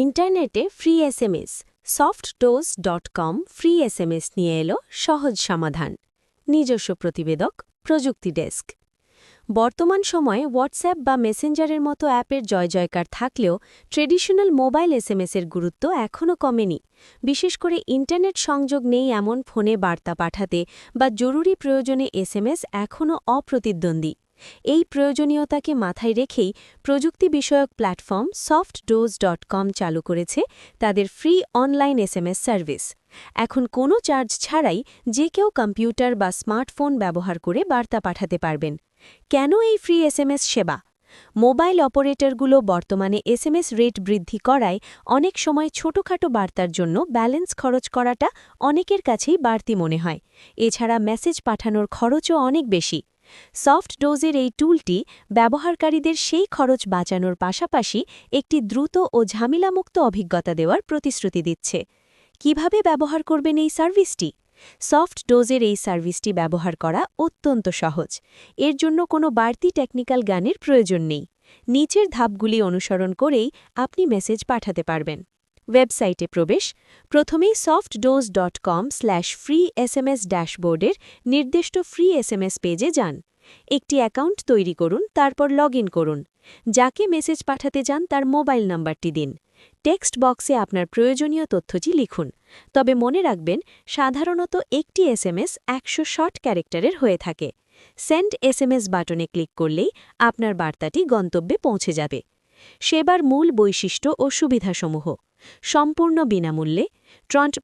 ইন্টারনেটে free SMS softdose.com free SMS নিয়ে এলো সহজ সমাধান। নিজস্ব প্রতিবেদক প্রযুক্তি ডেস্ক। বর্তমান সময়ে হোয়াটসঅ্যাপ বা মেসেঞ্জারের মতো অ্যাপের জয়জয়কার থাকলেও ট্রেডিশনাল মোবাইল এসএমএসের গুরুত্ব এখনও কমেনি। বিশেষ করে ইন্টারনেট সংযোগ নেই এমন ফোনে বার্তা পাঠাতে বা জরুরি প্রয়োজনে এসএমএস এখনও অপ্রতিদ্বন্দ্বী। এই প্রয়োজনীয়তাকে মাথায় রেখেই প্রযুক্তি বিষয়ক প্ল্যাটফর্ম softdose.com চালু করেছে তাদের ফ্রি অনলাইন এসএমএস সার্ভিস। এখন কোনো চার্জ ছাড়াই যে কেউ কম্পিউটার বা স্মার্টফোন ব্যবহার করে বার্তা পাঠাতে পারবেন। কেন এই ফ্রি এসএমএস সেবা? মোবাইল অপারেটরগুলো বর্তমানে এসএমএস রেট বৃদ্ধি করায় অনেক সময় ছোটখাটো বার্তার জন্য ব্যালেন্স খরচ করাটা অনেকের কাছেই বাড়তি মনে হয়। এছাড়া মেসেজ পাঠানোর খরচও অনেক বেশি। সফটডোজের এই টুলটি ব্যবহারকারীদের সেই খরচ বাঁচানোর পাশাপাশি একটি দ্রুত ও ঝামেলামুক্ত অভিজ্ঞতা দেওয়ার প্রতিশ্রুতি দিচ্ছে। কিভাবে ব্যবহার করবেন এই সার্ভিসটি? সফটডোজের এই সার্ভিসটি ব্যবহার করা অত্যন্ত সহজ। এর জন্য কোনো বাড়তি টেকনিক্যাল জ্ঞানের প্রয়োজন নেই। নিচের ধাপগুলি অনুসরণ করেই আপনি মেসেজ পাঠাতে পারবেন। ওয়েবসাইটে প্রবেশ। প্রথমেই softdose.com/free SMS ড্যাশবোর্ডের নির্দিষ্ট ফ্রি এসএমএস পেজে যান। একটি অ্যাকাউন্ট তৈরি করুন, তারপর লগ ইন করুন। যাকে মেসেজ পাঠাতে চান তার মোবাইল নাম্বারটি দিন। টেক্সট বক্সে আপনার প্রয়োজনীয় তথ্যটি লিখুন। তবে মনে রাখবেন, সাধারণত একটি এসএমএস 100 শর্ট ক্যারেক্টারের হয়ে থাকে। সেন্ড এসএমএস বাটনে ক্লিক করলেই আপনার বার্তাটি গন্তব্যে পৌঁছে যাবে। সেবার মূল বৈশিষ্ট্য ও সুবিধাসমূহ। সম্পূর্ণ বিনামূল্যে।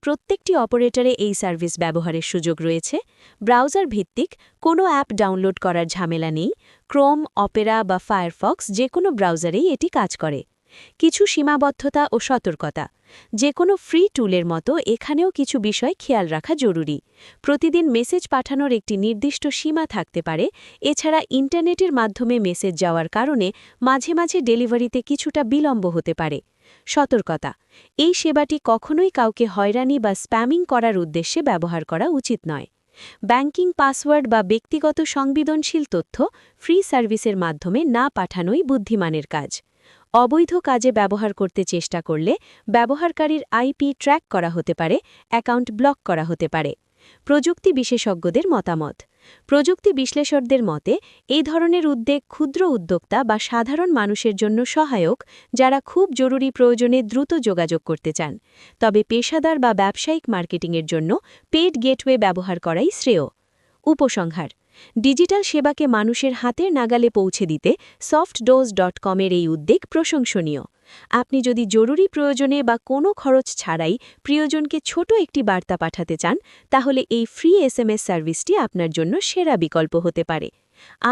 প্রত্যেকটি অপারেটরে এই সার্ভিস ব্যবহারের সুযোগ রয়েছে। ব্রাউজার ভিত্তিক, কোনো অ্যাপ ডাউনলোড করার ঝামেলা নেই। ক্রোম, অপেরা বা ফায়ারফক্স যে কোনো ব্রাউজারেই এটি কাজ করে। কিছু সীমাবদ্ধতা ও সতর্কতা। যে কোনো ফ্রি টুলের মতো এখানেও কিছু বিষয় খেয়াল রাখা জরুরি। প্রতিদিন মেসেজ পাঠানোর একটি নির্দিষ্ট সীমা থাকতে পারে। এছাড়া ইন্টারনেটের মাধ্যমে মেসেজ যাওয়ার কারণে মাঝে মাঝে ডেলিভারিতে কিছুটা বিলম্ব হতে পারে। সতর্কতা। এই সেবাটি কখনোই কাউকে হয়রানি বা স্প্যামিং করার উদ্দেশ্যে ব্যবহার করা উচিত নয়। ব্যাংকিং পাসওয়ার্ড বা ব্যক্তিগত সংবেদনশীল তথ্য ফ্রি সার্ভিসের মাধ্যমে না পাঠানোই বুদ্ধিমানের কাজ। অবৈধ কাজে ব্যবহার করতে চেষ্টা করলে ব্যবহারকারীর আইপি ট্র্যাক করা হতে পারে, অ্যাকাউন্ট ব্লক করা হতে পারে। প্রযুক্তি বিশেষজ্ঞদের মতামত। প্রযুক্তি বিশ্লেষকদের মতে এই ধরনের উদ্যোগ ক্ষুদ্র উদ্যোক্তা বা সাধারণ মানুষের জন্য সহায়ক, যারা খুব জরুরি প্রয়োজনে দ্রুত যোগাযোগ করতে চান। তবে পেশাদার বা ব্যবসায়িক মার্কেটিংয়ের জন্য পেড গেটওয়ে ব্যবহার করাই শ্রেয়। উপসংহার। ডিজিটাল সেবাকে মানুষের হাতের নাগালে পৌঁছে দিতে softdose.com-এর এই উদ্যোগ প্রশংসনীয়। আপনি যদি জরুরি প্রয়োজনে বা কোনো খরচ ছাড়াই প্রিয়জনকে ছোট একটি বার্তা পাঠাতে চান, তাহলে এই ফ্রি এসএমএস সার্ভিসটি আপনার জন্য সেরা বিকল্প হতে পারে।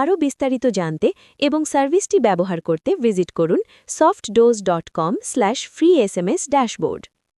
আরও বিস্তারিত জানতে এবং সার্ভিসটি ব্যবহার করতে ভিজিট করুন softdose.com/free SMS ড্যাশবোর্ড।